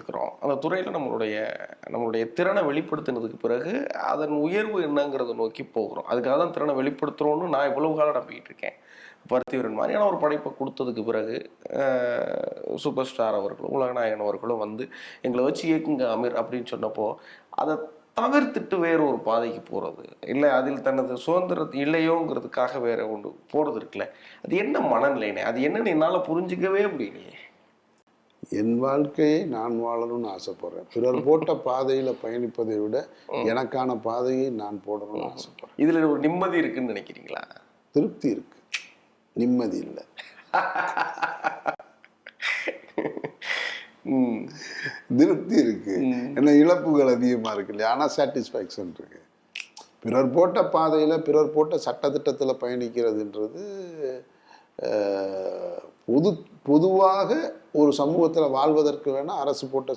இருக்கிறோம். அந்த துறையில் நம்மளுடைய திறனை வெளிப்படுத்தினதுக்கு பிறகு அதன் உயர்வு என்னங்கிறத நோக்கி போகிறோம். அதுக்காக தான் திறனை வெளிப்படுத்துகிறோன்னு நான் இவ்வளவு காலம் நம்பிக்கிட்டு இருக்கேன். பருத்திவீரன் மாதிரியான ஒரு படைப்பை கொடுத்ததுக்கு பிறகு சூப்பர் ஸ்டார் அவர்களும் உலகநாயகன் அவர்களும் வந்து எங்களை வச்சு இயக்குங்க அமீர் அப்படின்னு சொன்னப்போ அதை தவிர்த்துட்டு வேற ஒரு பாதைக்கு போகிறது இல்லை, அதில் தனது சுதந்திரம் இல்லையோங்கிறதுக்காக வேற ஒன்று போகிறது இருக்குல்ல, அது என்ன மனநிலைனே, அது என்னன்னு என்னால் புரிஞ்சிக்கவே முடியலையே. என் வாழ்க்கையை நான் வாழணும்னு ஆசைப்படுறேன். பிறர் போட்ட பாதையில பயணிப்பதை விட எனக்கான பாதையை நான் போடணும்னு ஆசைப்படுறேன். இதுல ஒரு நிம்மதி இருக்குன்னு நினைக்கிறீங்களா? திருப்தி இருக்கு, நிம்மதி இல்லை. திருப்தி இருக்கு, ஏன்னா இழப்புகள் அதிகமா இருக்கு இல்லையா, ஆனா சாட்டிஸ்ஃபேக்ஷன் இருக்கு. பிறர் போட்ட பாதையில பிறர் போட்ட சட்டத்திட்டத்துல பயணிக்கிறதுன்றது பொதுவாக ஒரு சமூகத்துல வாழ்வதற்கு வேணா அரசு போட்ட